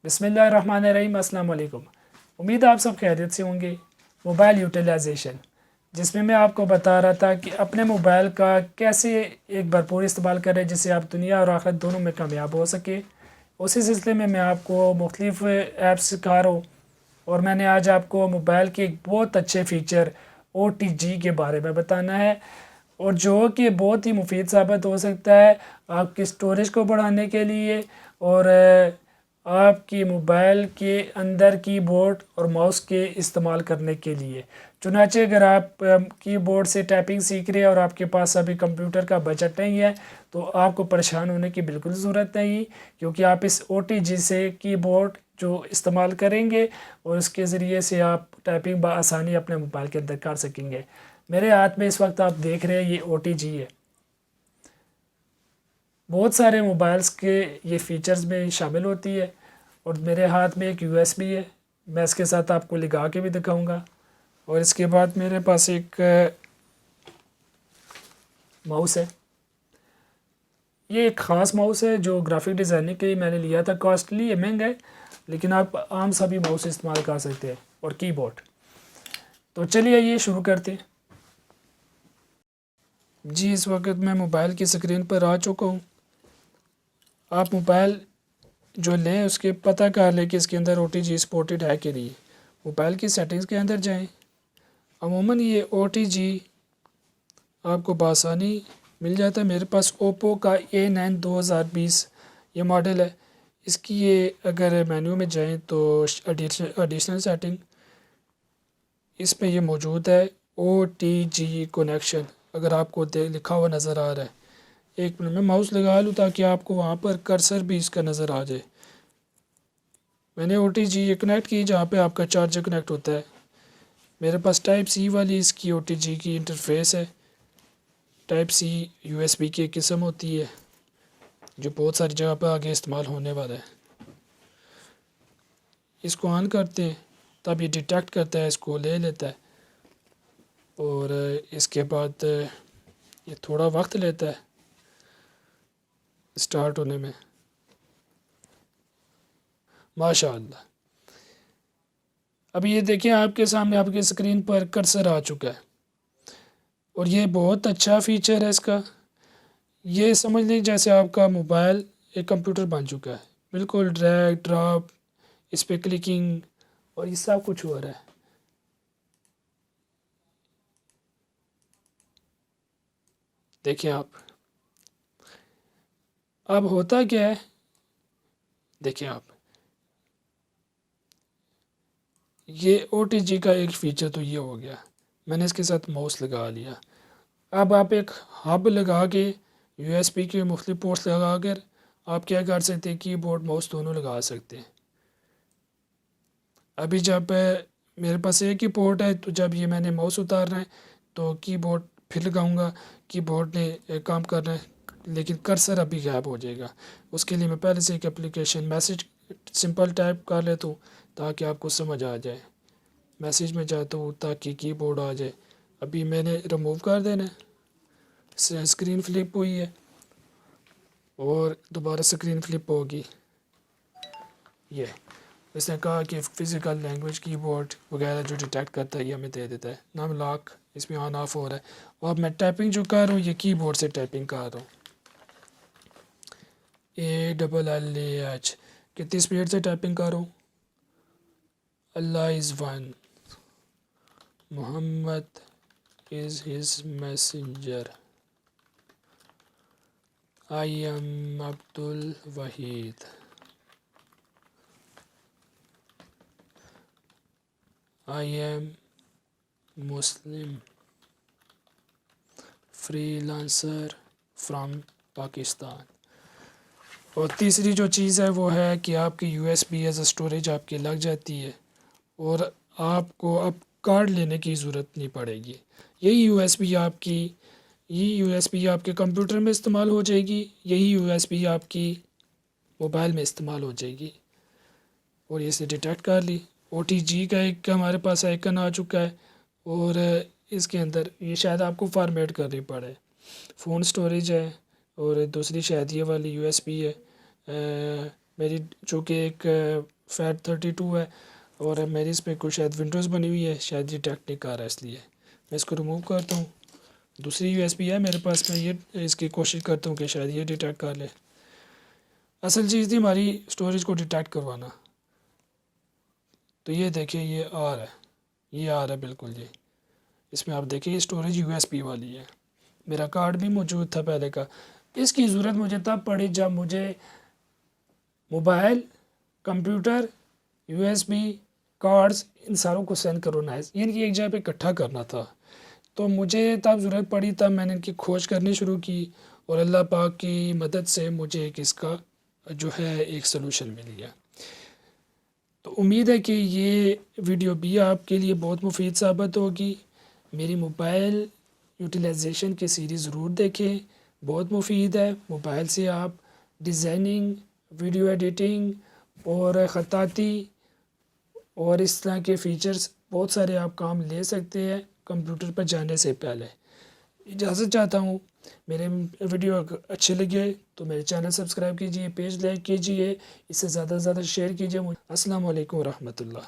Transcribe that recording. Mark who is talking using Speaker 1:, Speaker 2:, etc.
Speaker 1: बिस्मिल्लाहिर्रहमानिर्रहीम। अस्सलाम वालेकुम। उम्मीद है आप सब खैरियत से होंगे। मोबाइल यूटिलाइजेशन, जिसमें मैं आपको बता रहा था कि अपने मोबाइल का कैसे एक भरपूर इस्तेमाल करें जिससे आप दुनिया और आखिरत दोनों में कामयाब हो सके। उसी सिलसिले में मैं आपको मुख्तलिफ ऐप्स सिखा रहा हूँ और मैंने आज आपको मोबाइल के एक बहुत अच्छे फ़ीचर OTG के बारे में बताना है, और जो कि बहुत ही मुफीद साबित हो सकता है आपकी स्टोरेज को बढ़ाने के लिए और आपकी मोबाइल के अंदर कीबोर्ड और माउस के इस्तेमाल करने के लिए। चुनांचे अगर आप कीबोर्ड से टाइपिंग सीख रहे हैं और आपके पास अभी कंप्यूटर का बजट नहीं है तो आपको परेशान होने की बिल्कुल ज़रूरत नहीं, क्योंकि आप इस OTG से कीबोर्ड जो इस्तेमाल करेंगे और उसके ज़रिए से आप टाइपिंग बआसानी अपने मोबाइल के अंदर कर सकेंगे। मेरे हाथ में इस वक्त आप देख रहे हैं ये OTG है। बहुत सारे मोबाइल्स के ये फ़ीचर्स में शामिल होती है और मेरे हाथ में एक USB है, मैं इसके साथ आपको लगा के भी दिखाऊंगा। और इसके बाद मेरे पास एक माउस है। ये एक ख़ास माउस है जो ग्राफिक डिज़ाइनिंग के लिए मैंने लिया था। कॉस्टली है, महंगा है, लेकिन आप आम सभी माउस इस्तेमाल कर सकते हैं और कीबोर्ड। तो चलिए ये शुरू करते हैं। जी, इस वक्त मैं मोबाइल की स्क्रीन पर आ चुका हूँ। आप मोबाइल जो लें उसके पता कर लें कि इसके अंदर OTG सपोर्टेड है कि नहीं। मोबाइल की सेटिंग्स के अंदर जाएं। अमूमन ये OTG आपको बआसानी मिल जाता है। मेरे पास ओप्पो का A9 2020 ये मॉडल है। इसकी ये अगर मेन्यू में जाएं तो एडिशनल सेटिंग, इस पे ये मौजूद है OTG कनेक्शन। अगर आपको लिखा हुआ नज़र आ रहा है, एक मिनट में माउस लगा लूँ ताकि आपको वहाँ पर कर्सर भी इसका नज़र आ जाए। मैंने OTG ये कनेक्ट की जहाँ पे आपका चार्जर कनेक्ट होता है। मेरे पास टाइप C वाली इसकी OTG की इंटरफेस है। टाइप C USB की एक किस्म होती है जो बहुत सारी जगह पर आगे इस्तेमाल होने वाला है। इसको ऑन करते हैं तब ये डिटेक्ट करता है, इसको ले लेता है और इसके बाद ये थोड़ा वक्त लेता है स्टार्ट होने में। माशाअल्लाह, अभी ये देखें आपके सामने आपकी स्क्रीन पर कर्सर आ चुका है और ये बहुत अच्छा फ़ीचर है इसका। ये समझ लीजिए जैसे आपका मोबाइल एक कंप्यूटर बन चुका है। बिल्कुल ड्रैग ड्रॉप, इस पर क्लिकिंग और ये सब कुछ हो रहा है। देखिए आप, अब होता क्या है, देखिए आप, ये OTG का एक फ़ीचर तो ये हो गया। मैंने इसके साथ माउस लगा लिया। अब आप एक हब लगा के USB के मुख्तलिफ पोर्ट्स लगा कर आप क्या कर सकते हैं, कीबोर्ड माउस दोनों लगा सकते हैं। अभी जब मेरे पास एक ही पोर्ट है तो जब ये मैंने माउस उतारना है तो कीबोर्ड फिर लगाऊंगा, कीबोर्ड ने काम करना है, लेकिन कर्सर अभी गायब हो जाएगा। उसके लिए मैं पहले से एक एप्लीकेशन मैसेज सिंपल टाइप कर लेता हूँ ताकि आपको समझ आ जाए। मैसेज में जाता हूँ ताकि कीबोर्ड आ जाए। अभी मैंने रिमूव कर देना है। स्क्रीन फ्लिप हुई है और दोबारा स्क्रीन फ्लिप होगी। ये इसने कहा कि फ़िज़िकल लैंग्वेज कीबोर्ड वगैरह जो डिटेक्ट करता है ये हमें दे देता है। नाम लॉक इसमें ऑन ऑफ हो रहा है और मैं टाइपिंग जो कर रहा हूँ ये कीबोर्ड से टाइपिंग कर रहा हूँ। ALLAH कितनी स्पीड से टाइपिंग कर रहा हूँ। Allah is one, Mohammad is his messenger, I am Abdul Wahid, I am Muslim freelancer from Pakistan. और तीसरी जो चीज़ है वो है कि आपकी USB एज अ स्टोरेज आपकी लग जाती है और आपको अब कार्ड लेने की ज़रूरत नहीं पड़ेगी। यही USB आपके कंप्यूटर में इस्तेमाल हो जाएगी, यही USB आपकी मोबाइल में इस्तेमाल हो जाएगी। और ये से डिटेक्ट कर ली। OTG का एक हमारे पास आइकन आ चुका है और इसके अंदर ये शायद आपको फॉर्मेट करनी पड़े। फ़ोन स्टोरेज है और दूसरी शायद ये वाली USB है। मेरी जो कि एक FAT32 है और मेरी इस पर कुछ शायद विंडोज़ बनी हुई है, शायद ये डिटेक्ट नहीं कर रहा है, इसलिए मैं इसको रिमूव करता हूँ। दूसरी USB है मेरे पास, मैं ये इसकी कोशिश करता हूँ कि शायद ये डिटेक्ट कर ले। असल चीज़ थी हमारी स्टोरेज को डिटेक्ट करवाना। तो ये देखिए ये आ रहा है, ये आ रहा है बिल्कुल जी। इसमें आप देखिए स्टोरेज USB वाली है, मेरा कार्ड भी मौजूद था पहले का। इसकी ज़रूरत मुझे तब पड़ी जब मुझे mobile, computer, USB, cards in सारों को सेंड करवाना है, यानी कि एक जगह पे इकट्ठा करना था। तो मुझे तब ज़रूरत पड़ी, तब मैंने इनकी खोज करनी शुरू की और अल्लाह पाक की मदद से मुझे एक इसका जो है एक सलूशन मिल गया। तो उम्मीद है कि ये वीडियो भी आपके लिए बहुत मुफीद साबित होगी। मेरी मोबाइल यूटिलाइजेशन की सीरीज़ ज़रूर देखें, बहुत मुफीद है। मोबाइल से आप डिज़ाइनिंग, वीडियो एडिटिंग और ख़ताती और इस तरह के फ़ीचर्स बहुत सारे आप काम ले सकते हैं कंप्यूटर पर जाने से पहले। इजाज़त चाहता हूँ। मेरे वीडियो अच्छे लगे तो मेरे चैनल सब्सक्राइब कीजिए, पेज लाइक कीजिए, इसे ज़्यादा से ज़्यादा शेयर कीजिए। अस्सलाम वालेकुम रहमतुल्लाह।